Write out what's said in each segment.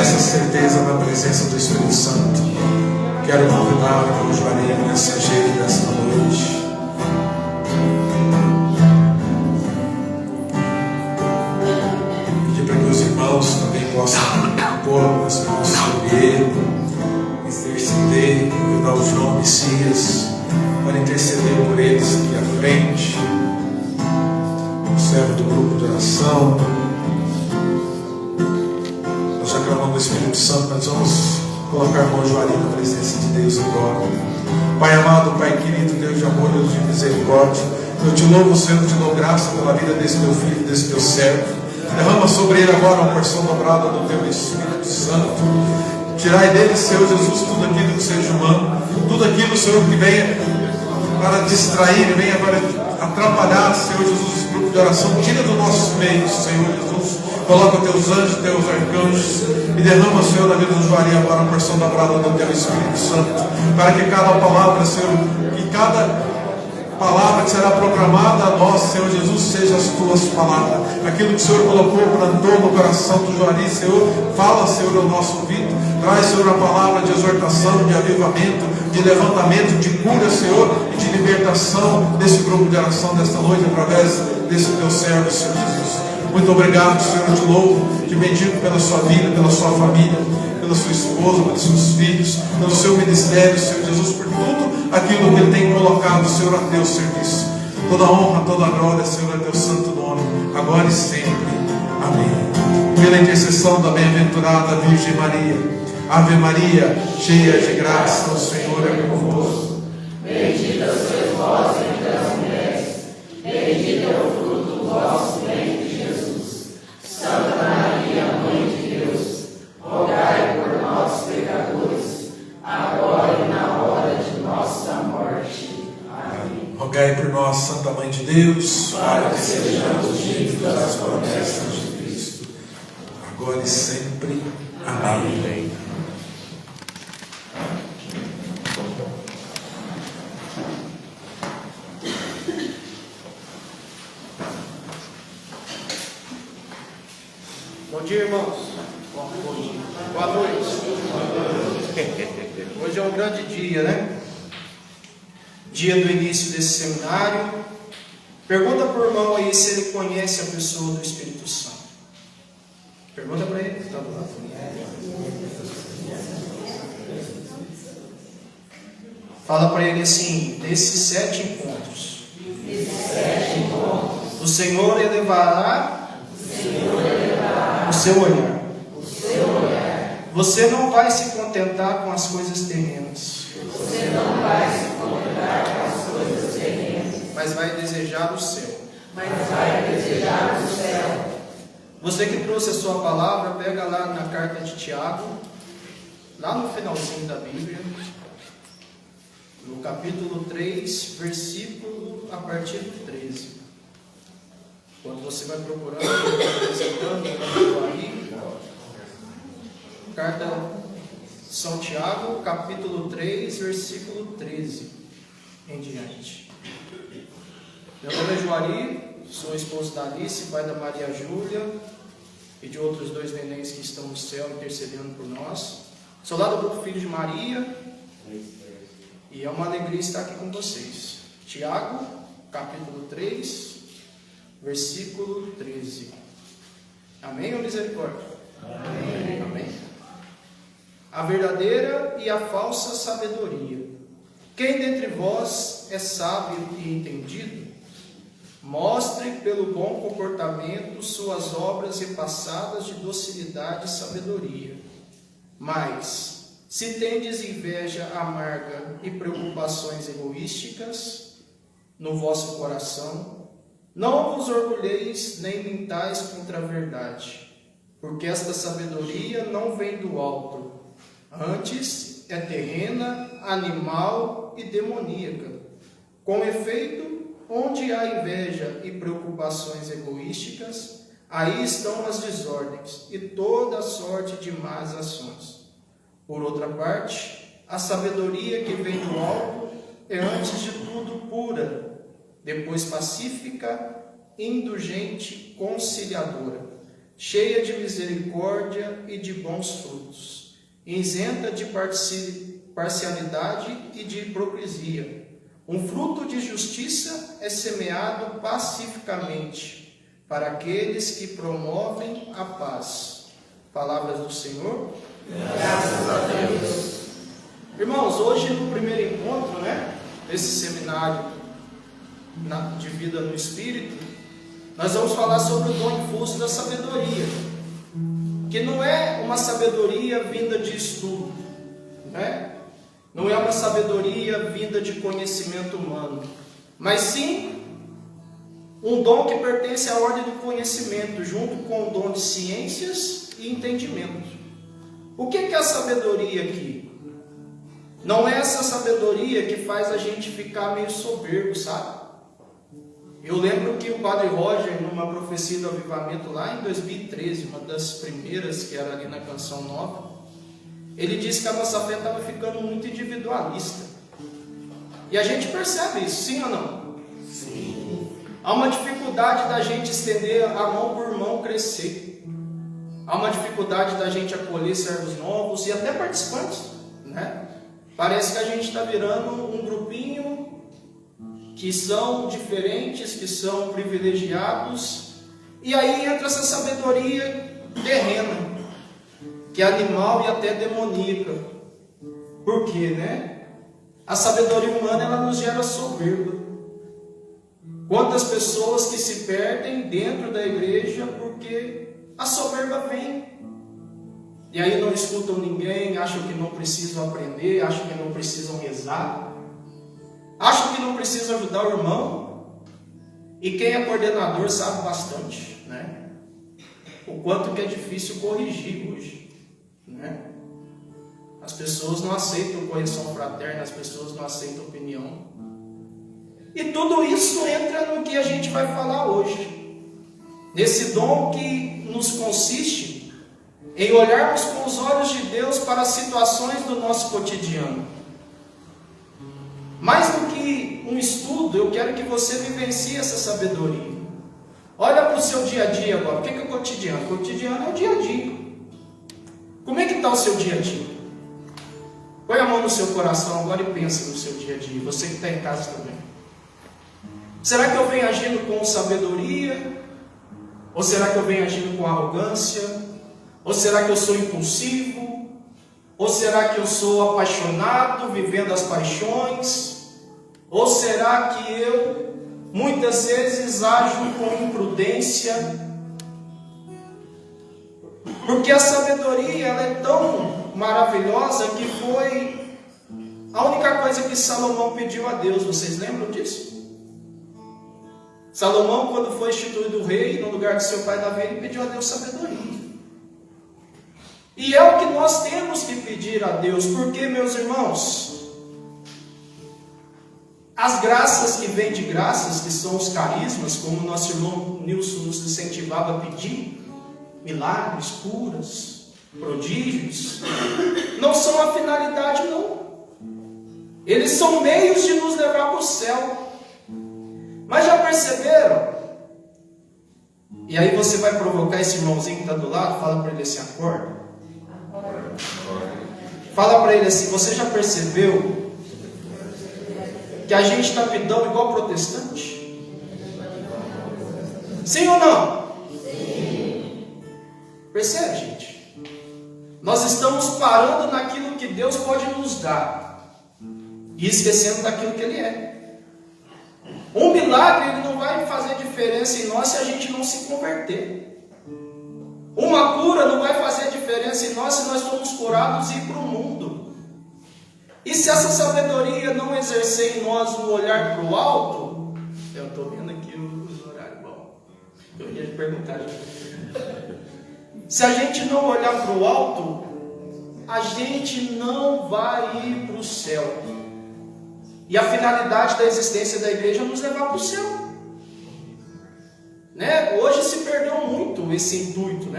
nessa certeza na presença do Espírito Santo, quero convidar o irmão Juarino, mensageiro desta noite. Pedir para que os irmãos também possam pôr as mãos sobre ele, interceder, convidar o João Messias para interceder por eles aqui à frente, o servo do grupo de oração. Nós já clamamos o Espírito Santo, mas vamos colocar o irmão Juarino na presença de Deus agora. Pai amado, Pai querido, Deus de amor, Deus de misericórdia, eu te louvo, Senhor, te dou graça pela vida desse teu filho, desse teu servo. Derrama sobre ele agora uma porção dobrada do teu Espírito Santo. Tirai dele, Senhor Jesus, tudo aquilo que seja humano, tudo aquilo, Senhor, que venha para distrair, venha para atrapalhar, Senhor Jesus, esse grupo de oração. Tira do nosso meio, Senhor Jesus. Coloca teus anjos, teus arcanjos e derrama, Senhor, na vida do Juarino agora uma porção dobrada do teu Espírito Santo, para que cada palavra, Senhor, que cada palavra que será proclamada a nós, Senhor Jesus, seja as tuas palavras. Aquilo que o Senhor colocou, plantou no coração do Juarino, Senhor, fala, Senhor, ao nosso ouvido. Traz, Senhor, a palavra de exortação, de avivamento, de levantamento, de cura, Senhor, e de libertação desse grupo de oração desta noite, através desse teu servo, Senhor Jesus. Muito obrigado, Senhor, eu te louvo, te bendigo pela sua vida, pela sua família, pela sua esposa, pelos seus filhos, pelo seu ministério, Senhor Jesus, por tudo aquilo que Ele tem colocado, Senhor, a teu serviço. Toda honra, toda glória, Senhor, a teu santo nome, agora e sempre. Amém. Pela intercessão da bem-aventurada Virgem Maria, Ave Maria, cheia de graça, o Senhor é convosco. Bendita sois vós entre as mulheres, bendito é o fruto do vosso ventre, Jesus. Santa Maria, Mãe de Deus, rogai por nós, pecadores, agora e na hora de nossa morte. Amém. Rogai por nós, Santa Mãe de Deus, para que sejamos dignos das promessas de Cristo, agora e sempre. Amém. Bom dia, irmãos. Bom dia. Boa noite. Hoje é um grande dia, né? Dia do início desse seminário. Pergunta para o irmão aí se ele conhece a pessoa do Espírito Santo. Pergunta para ele, está do lado. Fala para ele assim: desses 7 encontros, o Senhor elevará o seu olhar. Você não vai se contentar com as coisas terrenas. Mas vai desejar o céu. Você que trouxe a sua palavra, pega lá na carta de Tiago, lá no finalzinho da Bíblia, no capítulo 3, versículo a partir do 13. Quando você vai procurando, apresentando aí, carta São Tiago, capítulo 3, versículo 13 em diante. Meu nome é Juari, sou esposo da Alice, pai da Maria Júlia e de outros 2 nenéns que estão no céu intercedendo por nós. Sou lá do grupo Filho de Maria e é uma alegria estar aqui com vocês. Tiago, capítulo 3, versículo 13. Amém ou misericórdia? Amém. Amém. A verdadeira e a falsa sabedoria. Quem dentre vós é sábio e entendido? Mostre pelo bom comportamento suas obras repassadas de docilidade e sabedoria. Mas, se tendes inveja amarga e preocupações egoísticas no vosso coração, não vos orgulheis nem mintais contra a verdade, porque esta sabedoria não vem do alto, antes é terrena, animal e demoníaca. Com efeito, onde há inveja e preocupações egoísticas, aí estão as desordens e toda sorte de más ações. Por outra parte, a sabedoria que vem do alto é antes de tudo pura, depois pacífica, indulgente, conciliadora, cheia de misericórdia e de bons frutos, isenta de parcialidade e de hipocrisia. Um fruto de justiça é semeado pacificamente para aqueles que promovem a paz. Palavras do Senhor. Graças a Deus. Irmãos, hoje no primeiro encontro, desse seminário de vida no Espírito, nós vamos falar sobre o dom infuso da sabedoria, que não é uma sabedoria vinda de estudo, não é uma sabedoria vinda de conhecimento humano, mas sim um dom que pertence à ordem do conhecimento, junto com o dom de ciências e entendimento. O que é a sabedoria aqui? Não é essa sabedoria que faz a gente ficar meio soberbo, sabe? Eu lembro que o Padre Roger, numa profecia do avivamento lá em 2013, uma das primeiras, que era ali na Canção Nova, ele disse que a nossa fé estava ficando muito individualista. E a gente percebe isso, sim ou não? Sim. Há uma dificuldade da gente estender a mão por mão crescer. Há uma dificuldade da gente acolher servos novos e até participantes, Parece que a gente está virando um grupinho que são diferentes, que são privilegiados, e aí entra essa sabedoria terrena, que é animal e até demoníaca. Por quê, A sabedoria humana, ela nos gera soberba. Quantas pessoas que se perdem dentro da igreja porque a soberba vem. E aí não escutam ninguém, acham que não precisam aprender, acham que não precisam rezar, acham que não precisam ajudar o irmão. E quem é coordenador sabe bastante, o quanto que é difícil corrigir hoje, As pessoas não aceitam correção fraterna, as pessoas não aceitam opinião. E tudo isso entra no que a gente vai falar hoje, nesse dom que nos consiste em olharmos com os olhos de Deus para as situações do nosso cotidiano. Mais do que um estudo, eu quero que você vivencie essa sabedoria. Olha para o seu dia a dia agora. O que é o cotidiano? O cotidiano é o dia a dia. Como é que está o seu dia a dia? Põe a mão no seu coração agora e pensa no seu dia a dia. Você que está em casa também. Será que eu venho agindo com sabedoria? Ou será que eu venho agindo com arrogância? Ou será que eu sou impulsivo? Ou será que eu sou apaixonado, vivendo as paixões? Ou será que eu, muitas vezes, ajo com imprudência? Porque a sabedoria, ela é tão maravilhosa que foi a única coisa que Salomão pediu a Deus. Vocês lembram disso? Salomão, quando foi instituído rei, no lugar de seu pai Davi, ele pediu a Deus sabedoria. E é o que nós temos que pedir a Deus, porque, meus irmãos, as graças que vêm de graças, que são os carismas, como nosso irmão Nilson nos incentivava a pedir, milagres, curas, prodígios, não são a finalidade, não. Eles são meios de nos levar para o céu. Mas já perceberam? E aí você vai provocar esse irmãozinho que está do lado, fala para ele assim, acorda. Fala para ele assim, você já percebeu que a gente está pidão igual protestante? Sim ou não? Sim. Percebe, gente? Nós estamos parando naquilo que Deus pode nos dar e esquecendo daquilo que Ele é. Um milagre, ele não vai fazer diferença em nós se a gente não se converter. Uma cura não vai fazer diferença em nós se nós formos curados e ir para o mundo. E se essa sabedoria não exercer em nós um olhar para o alto, eu estou vendo aqui os horários bons. Eu ia perguntar. Se a gente não olhar para o alto, a gente não vai ir para o céu. E a finalidade da existência da igreja é nos levar para o céu. Hoje se perdeu muito esse intuito,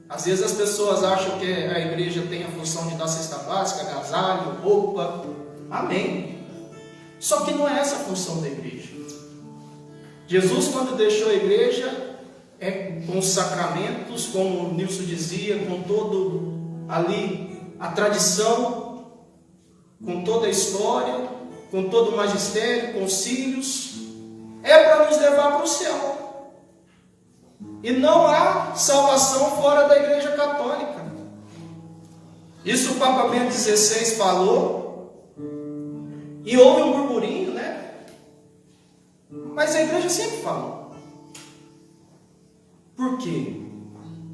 Às vezes as pessoas acham que a igreja tem a função de dar cesta básica, agasalho, roupa. Amém. Só que não é essa a função da igreja. Jesus, quando deixou a igreja, com os sacramentos, como o Nilson dizia, com todo ali a tradição, com toda a história, com todo o magistério, concílios, é para nos levar para o céu. E não há salvação fora da Igreja Católica. Isso o Papa Bento XVI falou, e houve um burburinho, né? Mas a igreja sempre falou. Por quê?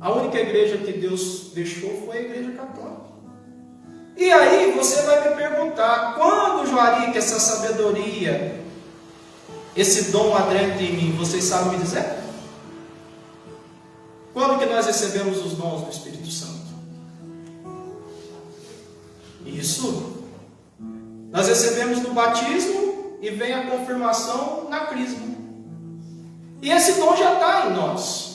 A única igreja que Deus deixou foi a Igreja Católica. E aí você vai me perguntar, quando, Juari, que essa sabedoria, esse dom adentro em mim, vocês sabem me dizer? Quando que nós recebemos os dons do Espírito Santo? Isso. Nós recebemos no batismo e vem a confirmação na crisma. E esse dom já está em nós.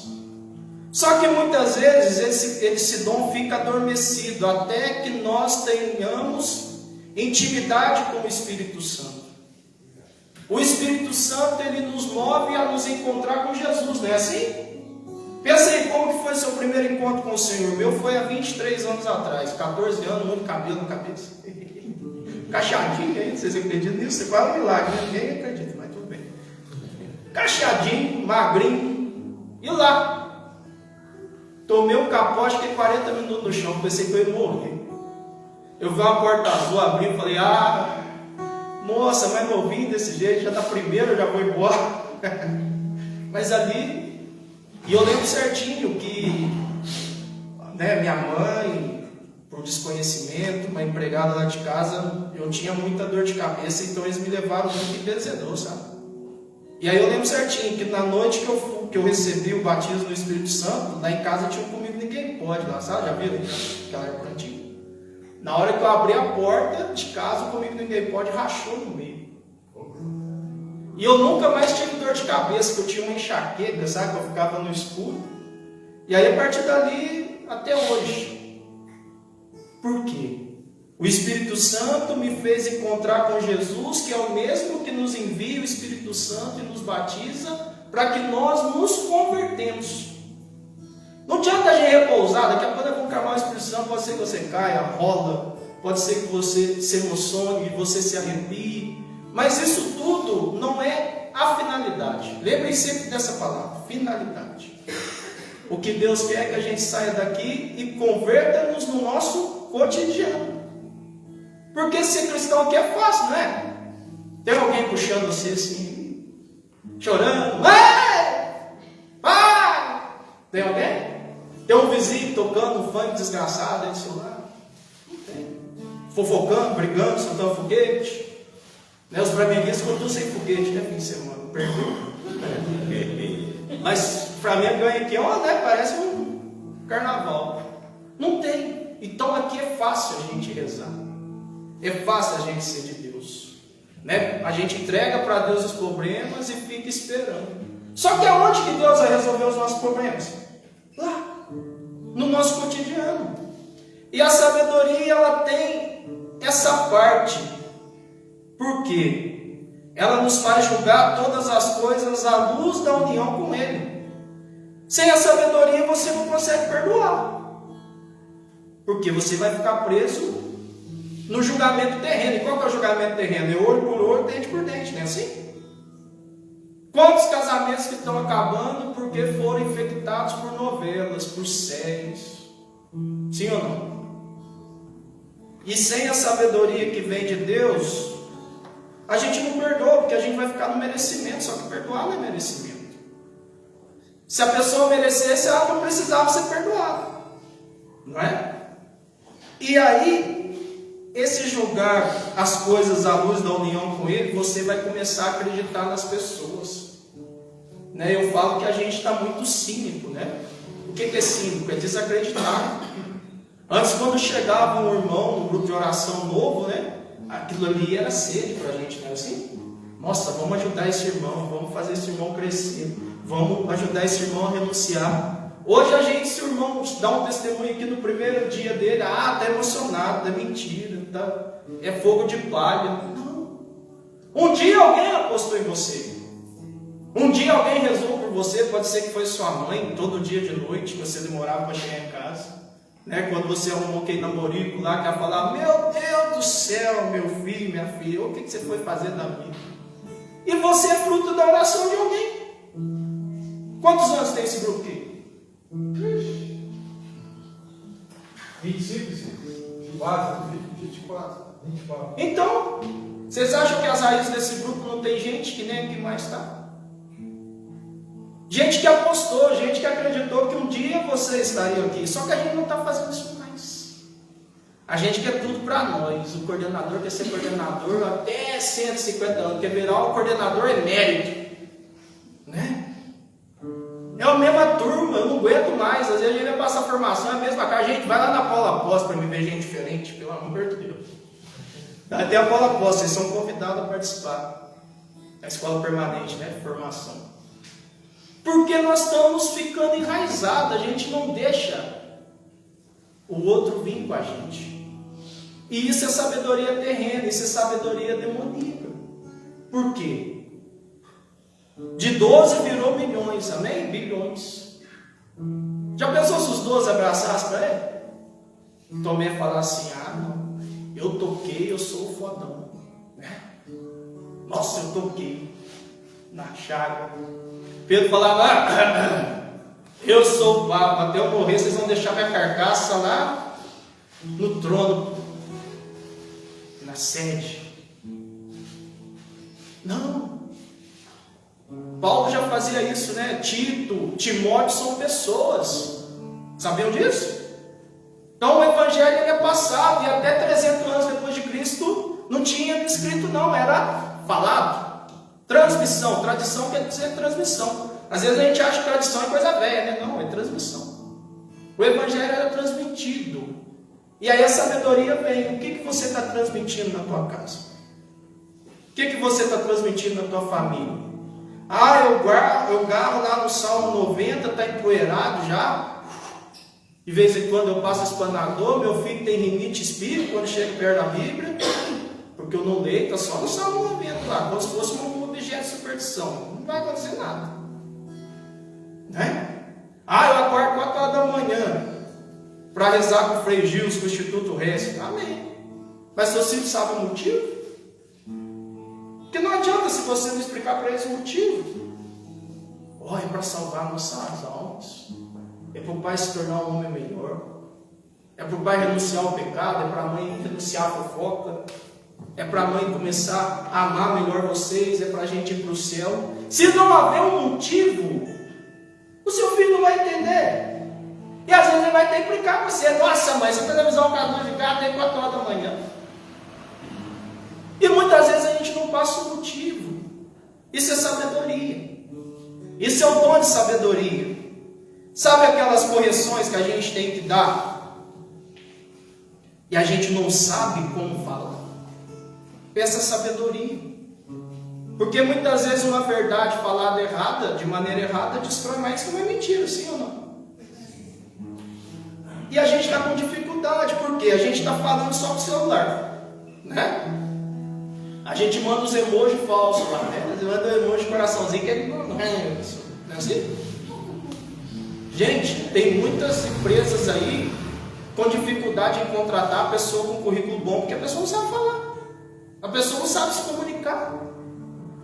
Só que muitas vezes esse dom fica adormecido até que nós tenhamos intimidade com o Espírito Santo. O Espírito Santo, ele nos move a nos encontrar com Jesus, não é assim? Pensa aí como que foi seu primeiro encontro com o Senhor. O meu foi há 23 anos atrás, 14 anos, muito cabelo na cabeça. Cacheadinho aí, vocês acreditam nisso? Você fala um milagre, né? Ninguém acredita, mas tudo bem. Cacheadinho, magrinho, e lá. Tomei um capote, fiquei 40 minutos no chão, pensei que eu ia morrer. Eu vi uma porta azul, abri e falei, moça, mas novinho desse jeito, já da primeira, eu já vou embora. Mas ali, e eu lembro certinho que, né, minha mãe, por desconhecimento, uma empregada lá de casa, eu tinha muita dor de cabeça, então eles me levaram muito em benzedor, sabe? E aí eu lembro certinho que na noite que eu recebi o batismo do Espírito Santo, lá em casa tinha um Comigo Ninguém Pode lá, sabe? Já viram? Aquela época antiga. Na hora que eu abri a porta de casa, o Comigo Ninguém Pode rachou no meio. E eu nunca mais tive dor de cabeça, porque eu tinha uma enxaqueca, sabe? Que eu ficava no escuro. E aí a partir dali, até hoje. Por quê? O Espírito Santo me fez encontrar com Jesus, que é o mesmo que nos envia o Espírito Santo e nos batiza, para que nós nos convertemos. Não adianta a gente repousar, daqui a pouco eu vou clamar o Espírito Santo, pode ser que você caia, rola, pode ser que você se emocione, você se arrepie, mas isso tudo não é a finalidade. Lembrem sempre dessa palavra, finalidade. O que Deus quer é que a gente saia daqui e converta-nos no nosso cotidiano. Porque ser cristão aqui é fácil, não é? Tem alguém puxando você assim, chorando, pai! Tem alguém? Tem um vizinho tocando um funk desgraçado aí do seu lado? Não tem. Fofocando, brigando, soltando foguete. Né? Os flamenguistas continuam sem foguete, né? Fim de semana, perdeu. Mas o Flamengo ganha aqui, né? Parece um carnaval. Não tem. Então aqui é fácil a gente rezar. É fácil a gente ser de Deus, né? A gente entrega para Deus os problemas e fica esperando. Só que aonde que Deus vai resolver os nossos problemas? Lá, no nosso cotidiano. E a sabedoria, ela tem essa parte. Por quê? Ela nos faz julgar todas as coisas à luz da união com Ele. Sem a sabedoria você não consegue perdoar. Porque você vai ficar preso no julgamento terreno. E qual que é o julgamento terreno? É olho por olho, dente por dente, não é assim? Quantos casamentos que estão acabando porque foram infectados por novelas, por séries? Sim ou não? E sem a sabedoria que vem de Deus, a gente não perdoa, porque a gente vai ficar no merecimento. Só que perdoar não é merecimento. Se a pessoa merecesse, ela não precisava ser perdoada, não é? E aí, esse julgar as coisas à luz da união com Ele, você vai começar a acreditar nas pessoas, né? Eu falo que a gente está muito cínico, né? O que é cínico? É desacreditar. Antes, quando chegava um irmão no grupo de oração novo, né? Aquilo ali era sede para a gente, não é assim? Nossa, vamos ajudar esse irmão, vamos fazer esse irmão crescer, vamos ajudar esse irmão a renunciar. Hoje a gente, se o irmão dá um testemunho aqui no primeiro dia dele, está emocionado, é mentira, é fogo de palha. Não. Um dia alguém apostou em você. Um dia alguém rezou por você, pode ser que foi sua mãe, todo dia de noite, que você demorava para chegar em casa. Né? Quando você arrumou aquele namorico lá, que ia falar, meu Deus do céu, meu filho, minha filha, o que você foi fazer da vida? E você é fruto da oração de alguém. Quantos anos tem esse grupo aqui? 25, 24. Então, vocês acham que as raízes desse grupo não tem gente que nem aqui mais está? Gente que apostou, gente que acreditou que um dia você estaria aqui. Só que a gente não está fazendo isso mais. A gente quer tudo para nós. O coordenador quer ser coordenador até 150 anos. Quer virar o coordenador emérito. Né? É a mesma turma, eu não aguento mais. Às vezes a gente vai passar formação, é a mesma cara. Gente, vai lá na Paula Pós para me ver gente diferente, pelo amor de Deus. Até a Paula Pós, vocês são convidados a participar. A escola permanente, né? Formação. Porque nós estamos ficando enraizados, a gente não deixa o outro vir com a gente. E isso é sabedoria terrena, isso é sabedoria demoníaca. Por quê? De 12 virou milhões, amém? Bilhões. Já pensou se os 12 abraçassem para ele? Tomé falar assim, não, eu toquei, eu sou o fodão. Nossa, eu toquei na chaga. Pedro falava, eu sou o Papa, até eu morrer vocês vão deixar minha carcaça lá no trono, na sede. Não. Paulo já fazia isso, né? Tito, Timóteo são pessoas. Sabiam disso? Então o evangelho ele é passado, e até 300 anos depois de Cristo não tinha escrito não, era falado. Transmissão, tradição quer dizer transmissão. Às vezes a gente acha que tradição é coisa velha, né? Não, é transmissão. O evangelho era transmitido. E aí a sabedoria vem. O que você está transmitindo na tua casa? O que você está transmitindo na tua família? Eu garro lá no Salmo 90, está empoeirado já. De vez em quando eu passo espanador, meu filho tem rinite espírita quando chega perto da Bíblia, porque eu não leio, está só no Salmo 90 lá, como se fosse um objeto de superstição. Não vai acontecer nada. Né? Eu acordo 4 horas da manhã para rezar com o Frei Gils, com o Instituto Resto. Amém. Mas seus filhos sabem o motivo? Porque não adianta se você não explicar para eles o motivo. É para salvar nossas almas. É para o pai se tornar um homem melhor. É para o pai renunciar ao pecado. É para a mãe renunciar à fofoca. É para a mãe começar a amar melhor vocês. É para a gente ir para o céu. Se não haver um motivo, o seu filho não vai entender. E às vezes ele vai ter que explicar para você. Nossa, mãe, essa televisão acabou de ficar até 4 horas da manhã. E muitas vezes a gente não passa o motivo. Isso é sabedoria. Isso é o dom de sabedoria. Sabe aquelas correções que a gente tem que dar e a gente não sabe como falar? Essa sabedoria. Porque muitas vezes uma verdade falada errada, de maneira errada, destrói mais que uma mentira, sim ou não? E a gente está com dificuldade, porque a gente está falando só com o celular, né? A gente manda os emojis falsos lá, né? Manda o emoji coraçãozinho que ele não é assim? Gente, tem muitas empresas aí com dificuldade em contratar a pessoa com currículo bom, porque a pessoa não sabe falar, a pessoa não sabe se comunicar,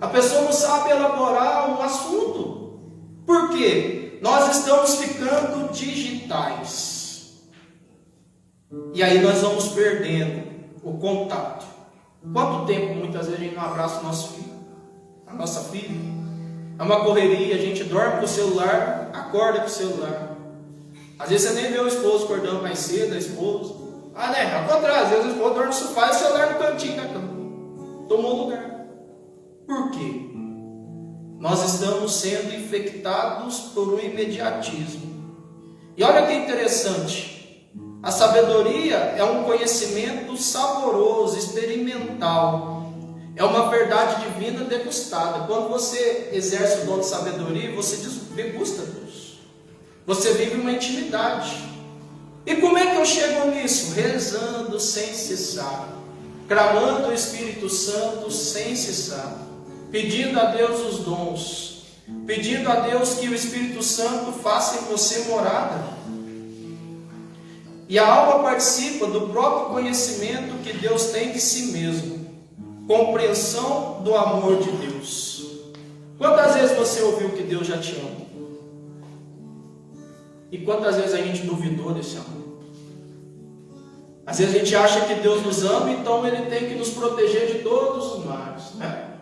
a pessoa não sabe elaborar um assunto. Por quê? Nós estamos ficando digitais. E aí nós vamos perdendo o contato. Quanto tempo muitas vezes a gente não abraça o nosso filho, a nossa filha? É uma correria, a gente dorme com o celular, acorda com o celular. Às vezes você nem vê o esposo acordando mais cedo, a esposa. Né? Ao contrário, às vezes o esposo dorme no sofá e o celular no cantinho da cama. Tomou lugar. Por quê? Nós estamos sendo infectados por um imediatismo. E olha que interessante. A sabedoria é um conhecimento saboroso, experimental. É uma verdade divina degustada. Quando você exerce o dom de sabedoria, você degusta Deus. Você vive uma intimidade. E como é que eu chego nisso? Rezando sem cessar. Clamando o Espírito Santo sem cessar. Pedindo a Deus os dons. pedindo a Deus que o Espírito Santo faça em você morada. E a alma participa do próprio conhecimento que Deus tem de si mesmo, compreensão do amor de Deus. Quantas vezes você ouviu que Deus já te ama? E quantas vezes a gente duvidou desse amor? Às vezes a gente acha que Deus nos ama, então Ele tem que nos proteger de todos os males, né?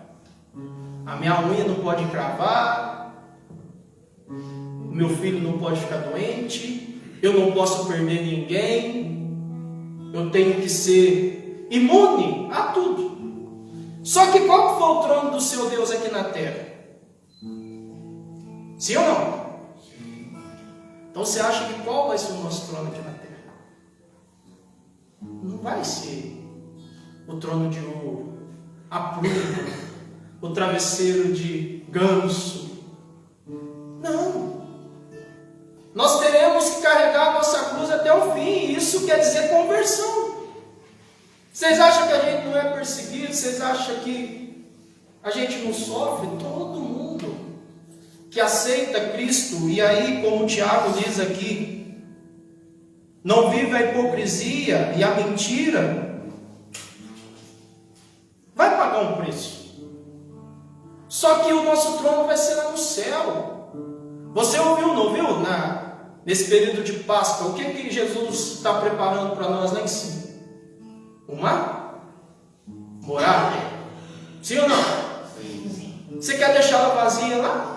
A minha unha não pode cravar, o meu filho não pode ficar doente, eu não posso perder ninguém, eu tenho que ser imune a tudo. Só que qual foi o trono do seu Deus aqui na terra? Sim ou não? Então você acha que qual vai ser o nosso trono aqui na terra? Não vai ser o trono de ouro, a pluma, o travesseiro de ganso. Não. Nós teremos que carregar a nossa cruz até o fim. E isso quer dizer conversão. Vocês acham que a gente não é perseguido? Vocês acham que a gente não sofre? Todo mundo que aceita Cristo, e aí, como o Tiago diz aqui, não vive a hipocrisia e a mentira, vai pagar um preço. Só que o nosso trono vai ser lá no céu. Você ouviu, não ouviu? Nesse período de Páscoa, o que Jesus está preparando para nós lá em cima? Uma morada. Sim ou não? Você quer deixá-la vazia lá?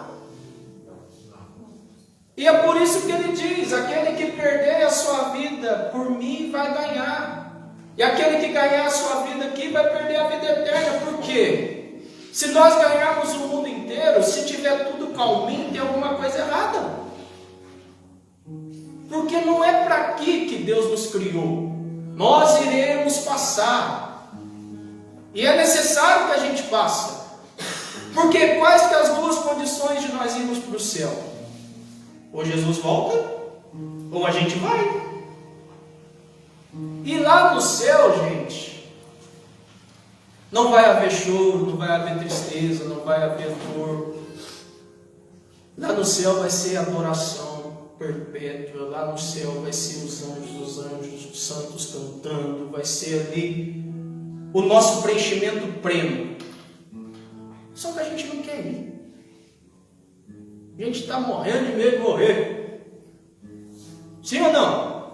E é por isso que ele diz: aquele que perder a sua vida por mim vai ganhar. E aquele que ganhar a sua vida aqui vai perder a vida eterna. Por quê? Se nós ganharmos o mundo inteiro, se tiver tudo calminho, tem alguma coisa errada. Porque não é para aqui que Deus nos criou. Nós iremos passar. E é necessário que a gente passe. Porque quais que as duas condições de nós irmos para o céu? Ou Jesus volta, ou a gente vai. E lá no céu, gente, não vai haver choro, não vai haver tristeza, não vai haver dor. Lá no céu vai ser adoração perpétua. Lá no céu vai ser os anjos, os santos cantando. Vai ser ali o nosso preenchimento pleno. Só que a gente não quer ir. A gente está morrendo de medo de morrer. Sim ou não?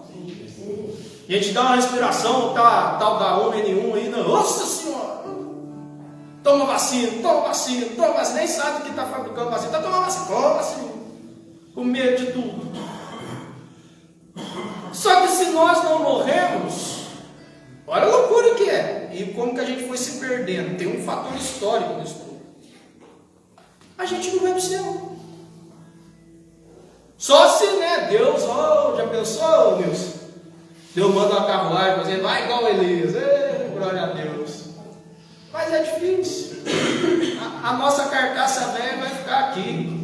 A gente dá uma respiração, tal da N1 aí, nossa senhora! Toma vacina, nem sabe que está fabricando vacina, está tomando vacina, com medo de tudo. Só que se nós não morremos, olha a loucura que é, e como que a gente foi se perdendo. Tem um fator histórico nisso tudo. A gente não vai para o céu. Só se, né, Deus, já pensou, Deus? Deus manda uma carruagem fazendo, vai igual Elias, glória a Deus. Mas é difícil. A nossa carcaça velha vai ficar aqui.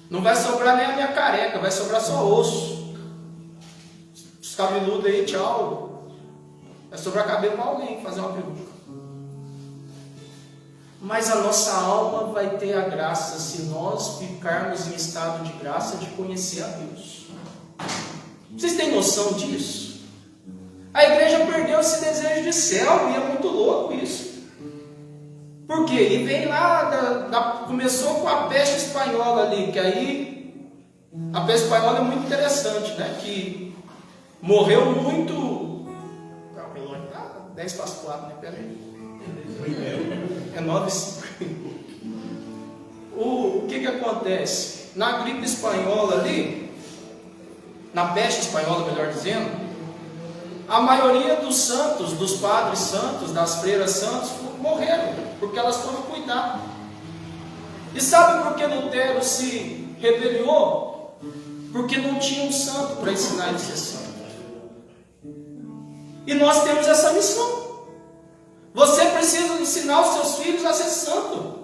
Não vai sobrar nem a minha careca, vai sobrar só osso. Os cabeludos aí, tchau. Vai sobrar cabelo para alguém fazer uma peruca. Mas a nossa alma vai ter a graça, se nós ficarmos em estado de graça, de conhecer a Deus. Vocês têm noção disso? A igreja perdeu esse desejo de céu, e é muito louco isso. Por quê? E vem lá, começou com a peste espanhola ali, que aí, a peste espanhola é muito interessante, né? Que morreu muito... 10 para as 4, né? Pera aí. É 9,5. O que acontece? Na gripe espanhola ali, na peste espanhola, melhor dizendo, a maioria dos santos, dos padres santos, das freiras santos, morreram, porque elas foram cuidar. E sabe por que Lutero se rebeliou? Porque não tinha um santo para ensinar ele a ser santo. E nós temos essa missão. Você precisa ensinar os seus filhos a ser santo.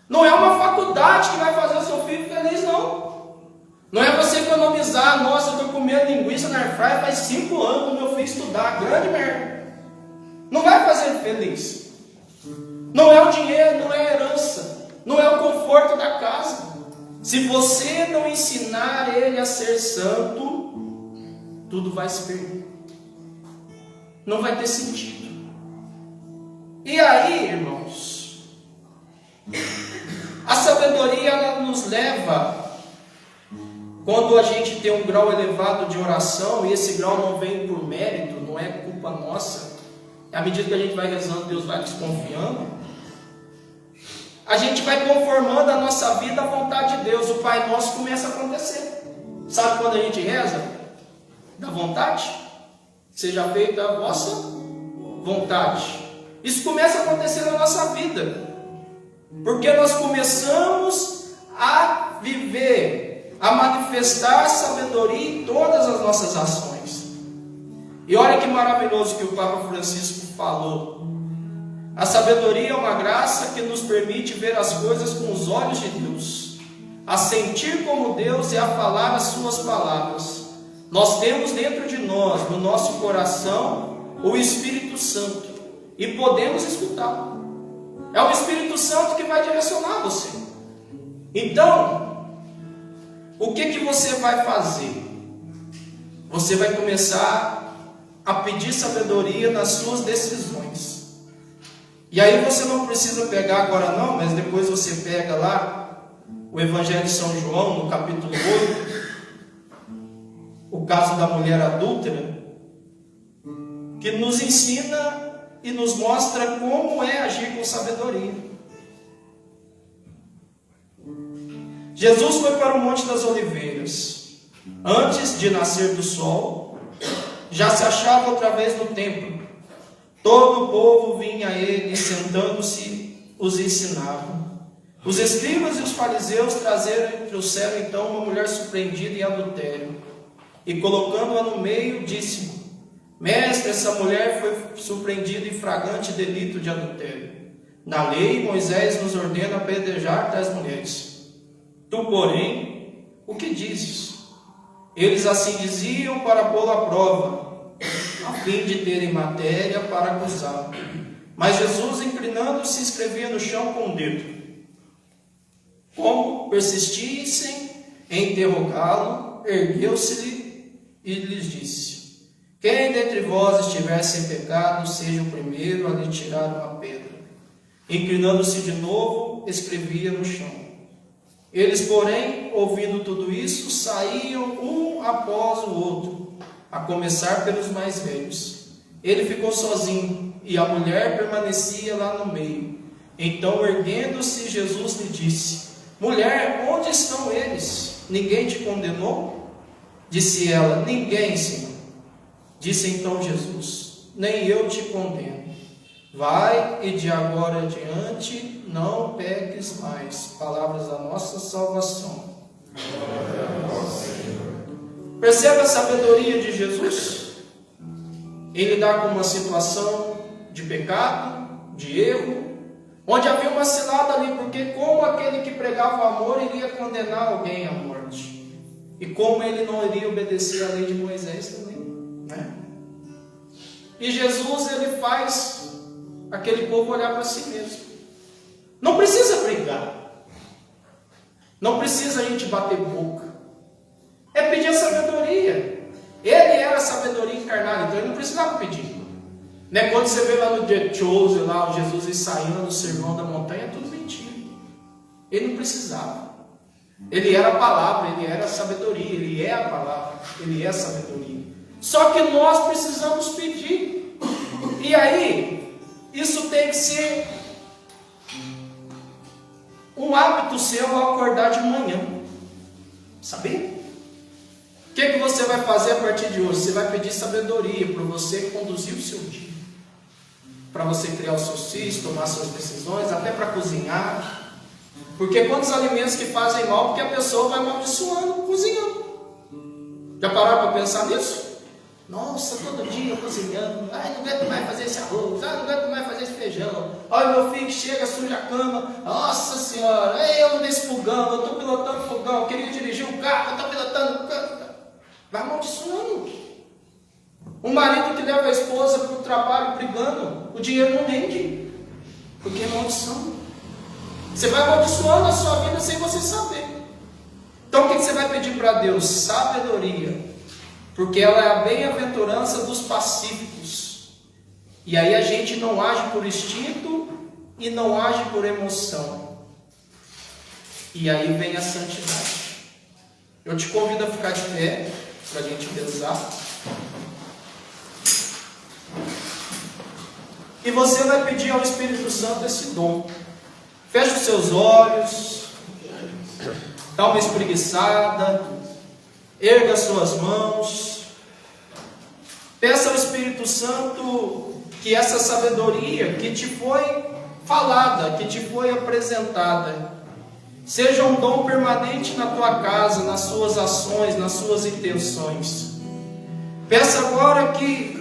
Não é uma faculdade que vai fazer o seu filho feliz, não. Não é você economizar. Nossa, eu estou comendo linguiça na airfryer faz 5 anos para o meu filho estudar. Grande merda. Não vai fazer ele feliz. Não é o dinheiro, não é a herança. não é o conforto da casa. Se você não ensinar ele a ser santo, tudo vai se perder. Não vai ter sentido. E aí, irmãos, a sabedoria ela nos leva, quando a gente tem um grau elevado de oração, e esse grau não vem por mérito, não é culpa nossa, à medida que a gente vai rezando, Deus vai desconfiando, a gente vai conformando a nossa vida à vontade de Deus. O Pai Nosso começa a acontecer. Sabe quando a gente reza? Da vontade? Seja feita a vossa vontade. Isso começa a acontecer na nossa vida, porque nós começamos a viver, a manifestar sabedoria em todas as nossas ações. E olha que maravilhoso que o Papa Francisco falou. A sabedoria é uma graça que nos permite ver as coisas com os olhos de Deus, a sentir como Deus e a falar as suas palavras. Nós temos dentro de nós, no nosso coração, o Espírito Santo e podemos escutá-lo. É o Espírito Santo que vai direcionar você. Então, o que você vai fazer? Você vai começar a pedir sabedoria nas suas decisões. E aí você não precisa pegar agora não, mas depois você pega lá o Evangelho de São João, no capítulo 8, o caso da mulher adúltera, que nos ensina e nos mostra como é agir com sabedoria. Jesus foi para o Monte das Oliveiras. Antes de nascer do sol, já se achava outra vez no templo. Todo o povo vinha a ele, sentando-se, os ensinava. Os escribas e os fariseus trouxeram então uma mulher surpreendida em adultério. E colocando-a no meio, disse: Mestre, essa mulher foi surpreendida em flagrante delito de adultério. Na lei, Moisés nos ordena apedrejar tais mulheres. Tu, porém, o que dizes? Eles assim diziam para pô-lo à prova, a fim de terem matéria para acusá-lo. Mas Jesus, inclinando-se, escrevia no chão com o dedo. Como persistissem em interrogá-lo, ergueu-se-lhe e lhes disse: Quem dentre vós estiver sem pecado, seja o primeiro a lhe tirar uma pedra. Inclinando-se de novo, escrevia no chão. Eles, porém, ouvindo tudo isso, saíam um após o outro, a começar pelos mais velhos. Ele ficou sozinho, e a mulher permanecia lá no meio. Então, erguendo-se, Jesus lhe disse: Mulher, onde estão eles? Ninguém te condenou? Disse ela: Ninguém, Senhor. Disse então Jesus: Nem eu te condeno. Vai e de agora adiante não peques mais. Palavras da nossa salvação. Percebe a sabedoria de Jesus? Ele dá com uma situação de pecado, de erro, onde havia uma cilada ali, porque como aquele que pregava o amor iria condenar alguém à morte, e como ele não iria obedecer à lei de Moisés também, né? E Jesus, ele faz aquele povo olhar para si mesmo. Não precisa brigar, não precisa a gente bater boca, é pedir a sabedoria. Ele era a sabedoria encarnada, então ele não precisava pedir. Né? Quando você vê lá no The Chosen, lá o Jesus ensaiando o sermão da montanha, é tudo mentira. Ele não precisava. Ele era a palavra, ele era a sabedoria, ele é a palavra, ele é a sabedoria. Só que nós precisamos pedir. E aí, isso tem que ser um hábito seu ao acordar de manhã. Sabia? O que você vai fazer a partir de hoje? Você vai pedir sabedoria para você conduzir o seu dia, para você criar os seus filhos, tomar suas decisões, até para cozinhar. Porque quantos alimentos que fazem mal, porque a pessoa vai amaldiçoando, cozinhando. Já pararam para pensar nisso? Nossa, todo dia cozinhando. Ai, não aguento mais fazer esse arroz. Ai, não aguento mais fazer esse feijão. Olha, meu filho chega, suja a cama. Nossa senhora, eu nesse fogão, eu estou pilotando fogão, eu queria dirigir um carro, eu estou pilotando o carro. Vai amaldiçoando. Um marido que leva a esposa para o trabalho brigando, o dinheiro não rende, porque é maldição. Você vai amaldiçoando a sua vida sem você saber. Então o que você vai pedir para Deus? Sabedoria. Porque ela é a bem-aventurança dos pacíficos. E aí a gente não age por instinto e não age por emoção. E aí vem a santidade. Eu te convido a ficar de pé para a gente rezar. E você vai pedir ao Espírito Santo esse dom. Feche os seus olhos, dá uma espreguiçada, erga as suas mãos, peça ao Espírito Santo que essa sabedoria que te foi falada, que te foi apresentada, seja um dom permanente na tua casa, nas suas ações, nas suas intenções. Peça agora que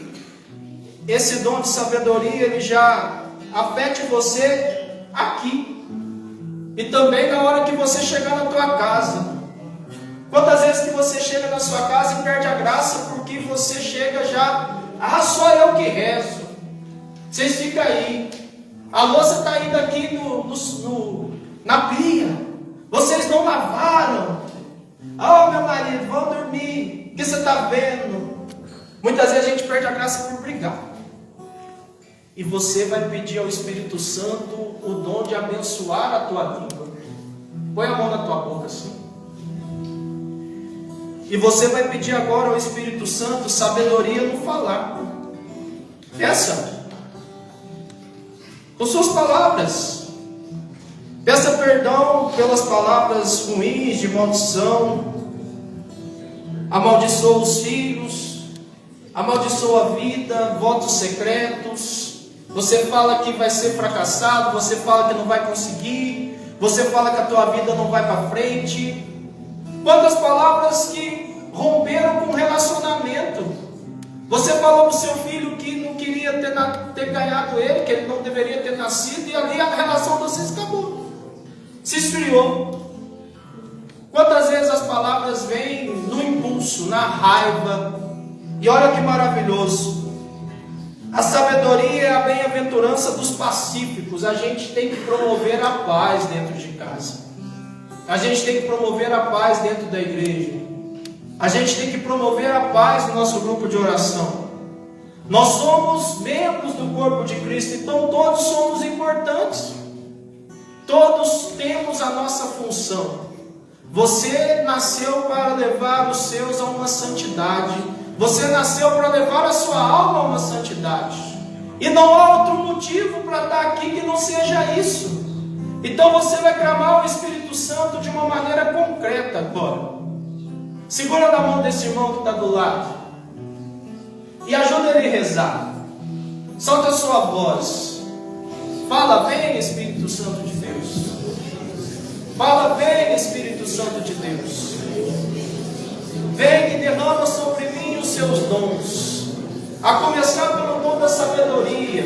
esse dom de sabedoria ele já afete você aqui e também na hora que você chegar na tua casa. Quantas vezes que você chega na sua casa e perde a graça porque você chega já, só eu que rezo. Vocês ficam aí, a louça está ainda aqui na pia, vocês não lavaram. Meu marido, vamos dormir, o que você está vendo? Muitas vezes a gente perde a graça por brigar. E você vai pedir ao Espírito Santo o dom de abençoar a tua língua. Põe a mão na tua boca assim. E você vai pedir agora ao Espírito Santo sabedoria no falar. Peça. Com suas palavras. Peça perdão pelas palavras ruins de maldição. Amaldiçoa os filhos. Amaldiçoa a vida. Votos secretos. Você fala que vai ser fracassado, você fala que não vai conseguir, você fala que a tua vida não vai para frente. Quantas palavras que romperam com o relacionamento. Você falou para o seu filho que não queria ter ganhado ele, que ele não deveria ter nascido, e ali a relação de vocês acabou, se esfriou. Quantas vezes as palavras vêm no impulso, na raiva, e olha que maravilhoso. A sabedoria é a bem-aventurança dos pacíficos. A gente tem que promover a paz dentro de casa. A gente tem que promover a paz dentro da igreja. A gente tem que promover a paz no nosso grupo de oração. Nós somos membros do corpo de Cristo, então todos somos importantes. Todos temos a nossa função. Você nasceu para levar os seus a uma santidade. Você nasceu para levar a sua alma a uma santidade. E não há outro motivo para estar aqui que não seja isso. Então você vai clamar o Espírito Santo de uma maneira concreta agora. Segura na mão desse irmão que está do lado. E ajuda ele a rezar. Solta a sua voz. Fala, vem Espírito Santo de Deus. Fala, vem Espírito Santo de Deus. Vem e derrama sobre mim os seus dons. A começar pelo dom da sabedoria.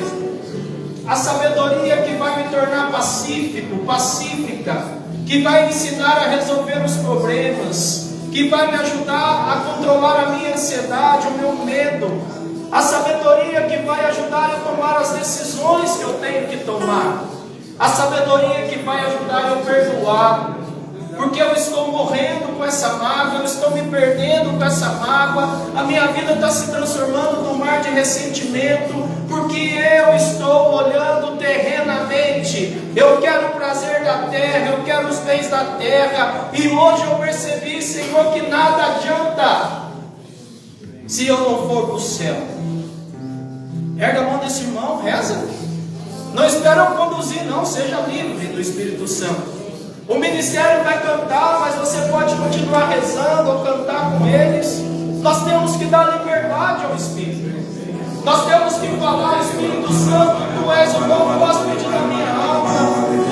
A sabedoria que vai me tornar pacífico, pacífica. Que vai me ensinar a resolver os problemas. Que vai me ajudar a controlar a minha ansiedade, o meu medo. A sabedoria que vai ajudar a tomar as decisões que eu tenho que tomar. A sabedoria que vai ajudar eu perdoar. Porque eu estou morrendo com essa mágoa, eu estou me perdendo com essa mágoa, a minha vida está se transformando num mar de ressentimento, porque eu estou olhando terrenamente. Eu quero o prazer da terra, eu quero os bens da terra, e hoje eu percebi, Senhor, que nada adianta se eu não for para o céu. Erga a mão desse irmão, reza. Não espera eu conduzir, não, seja livre do Espírito Santo. O ministério vai cantar, mas você pode continuar rezando ou cantar com eles. Nós temos que dar liberdade ao Espírito. Nós temos que falar, Espírito Santo, Tu és o bom hóspede da minha alma,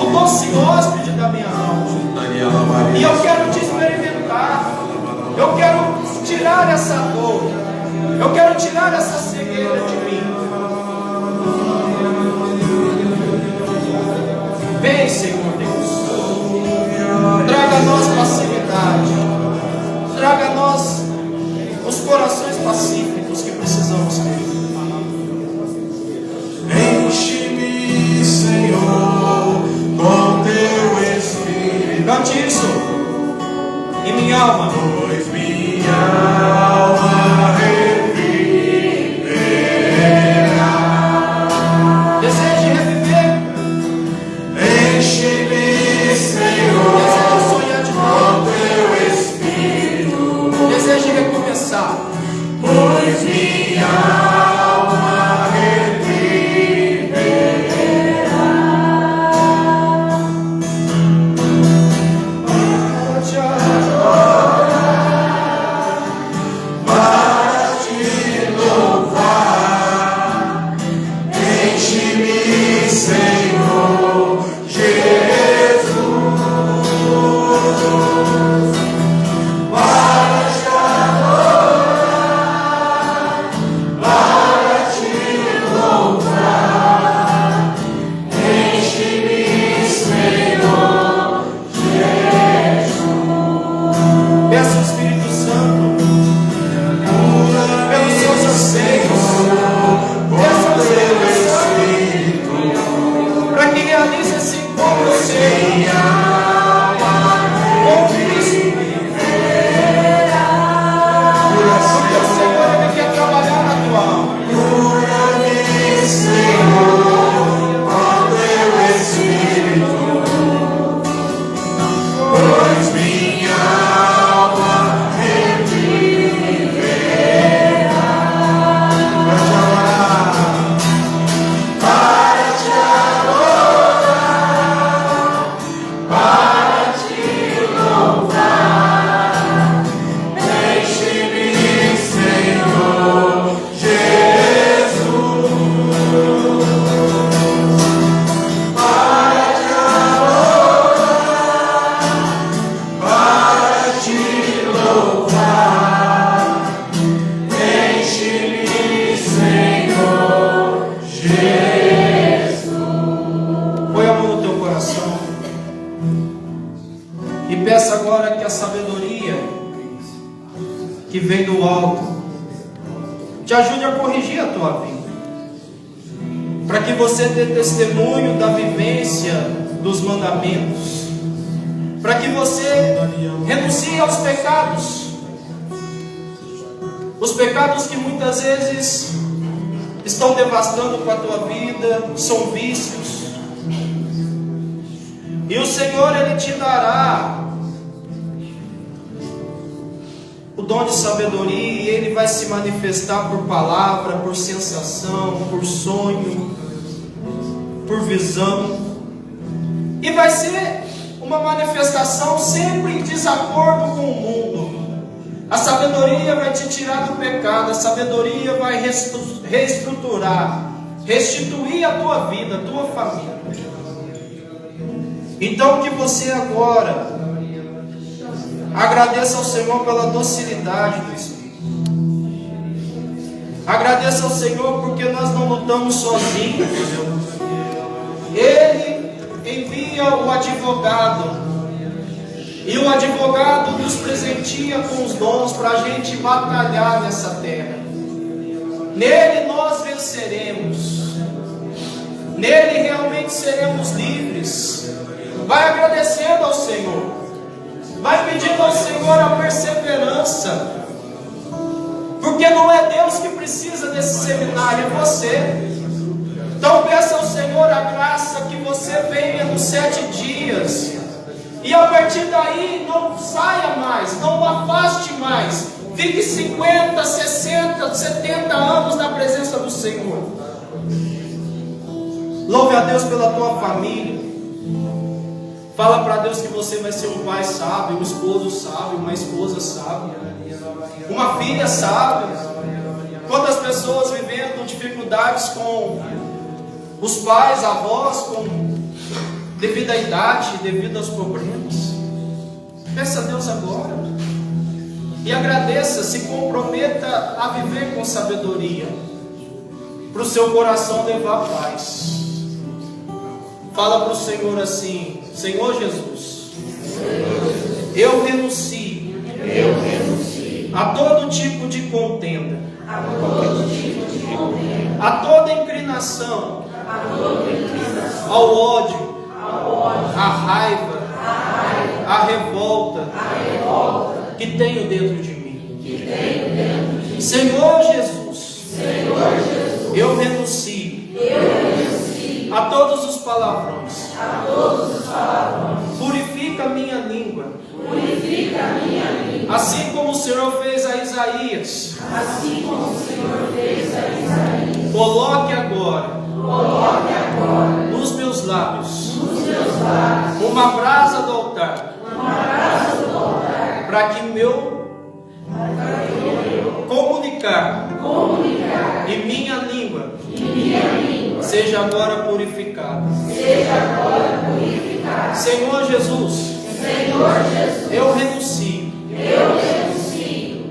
o doce hóspede da minha alma. E eu quero te experimentar. Eu quero tirar essa dor. Eu quero tirar essa cegueira de mim. Vem, Senhor Deus. Traga a nós passividade. Traga a nós os corações pacíficos que precisamos ter. Enche-me, Senhor, com teu alma. Pois minha alma reviverá. Deseje reviver. Enche-me, Senhor, Deseje sonhar de com novo. teu Espírito. Deseje recomeçar. Pois minha alma reviverá. Para te louvar, enche-me, Senhor Jesus, para te adorar, para te louvar, enche-me, Senhor Jesus. Peça o Espírito Santo pelos seus anseios. Peça o Espírito Santo para que realize esse encontro seu com Cristo. Porque o Senhor, Ele quer trabalhar na tua alma. Cura-me, Senhor, com teu Espírito, pois minha alma reviverá. Para te adorar, para te louvar, enche-me, Senhor Jesus, para te adorar, para te louvar, enche-me, Senhor Jesus. Põe a mão no teu coração e peça agora que a sabedoria que vem do alto te ajude a corrigir a tua vida, para que você dê testemunho da vivência dos mandamentos, para que você renuncie aos pecados, os pecados que muitas vezes estão devastando com a tua vida, são vícios. E o Senhor, Ele te dará o dom de sabedoria, e Ele vai se manifestar por palavra, por sensação, por sonho, por visão. E vai ser uma manifestação sempre em desacordo com o mundo. A sabedoria vai te tirar do pecado, a sabedoria vai reestruturar, restituir a tua vida, a tua família. Então que você agora agradeça ao Senhor pela docilidade do Espírito. Agradeça ao Senhor porque nós não lutamos sozinhos. Ele envia o advogado, e o advogado nos presenteia com os dons para a gente batalhar nessa terra. Nele nós venceremos, nele realmente seremos livres. Vai agradecendo ao Senhor, vai pedindo ao Senhor a perseverança, porque não é Deus que precisa desse seminário, é você. Então peça ao Senhor a graça que você venha nos 7 dias, e a partir daí não saia mais, não afaste mais, fique 50, 60, 70 anos na presença do Senhor. Louve a Deus pela tua família. Fala para Deus que você vai ser um pai sábio, um esposo sábio, uma esposa sábia, uma filha sábia. Quantas pessoas vivendo dificuldades com os pais, avós, devido à idade, devido aos problemas. Peça a Deus agora e agradeça, se comprometa a viver com sabedoria, para o seu coração levar paz. Fala para o Senhor assim: Senhor Jesus, eu renuncio a todo tipo de contenda, a toda inclinação ao ódio, à raiva, à revolta, que que tenho dentro de mim. Senhor Jesus, eu renuncio a todos os palavrões. Purifica minha língua. Assim como o Senhor fez a Isaías. Coloque agora nos meus lábios uma brasa do altar, para que meu comunicar e minha língua seja agora purificada. Senhor Jesus, eu renuncio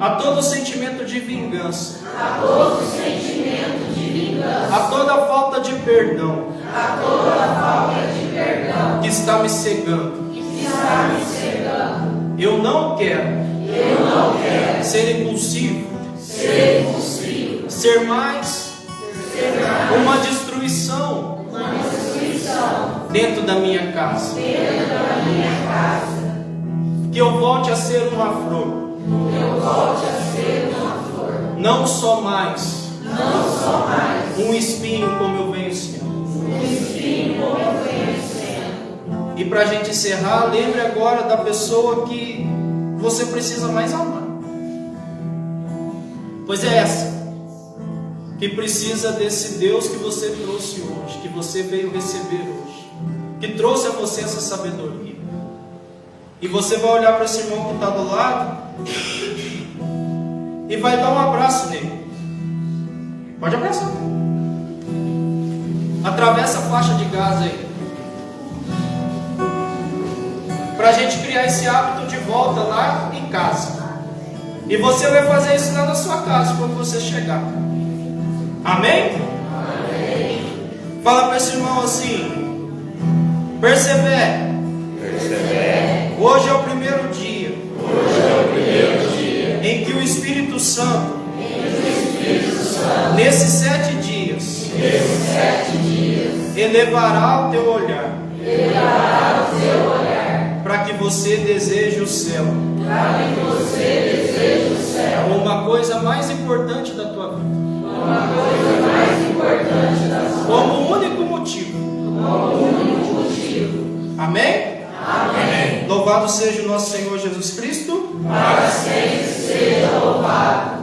a todo sentimento de vingança, a toda falta de perdão que está me cegando. Eu não quero ser impulsivo, ser mais uma destruição dentro da minha casa. Que eu volte a ser uma flor. Não só mais um espinho como eu venho sendo. E para a gente encerrar, lembre agora da pessoa que você precisa mais amar. Pois é essa que precisa desse Deus que você trouxe hoje, que você veio receber hoje, que trouxe a você essa sabedoria. E você vai olhar para esse irmão que está do lado e vai dar um abraço nele. Pode abraçar. Atravessa a faixa de Gaza aí, para a gente criar esse hábito de volta lá em casa. E você vai fazer isso lá na sua casa quando você chegar. Amém? Fala para esse irmão assim: persevere. Hoje é o primeiro dia em que o Espírito Santo, nesses 7 dias, elevará o teu olhar, para que você deseje o céu, uma coisa mais importante da tua vida, como o único motivo. Amém? Louvado seja o nosso Senhor Jesus Cristo. Para sempre seja louvado.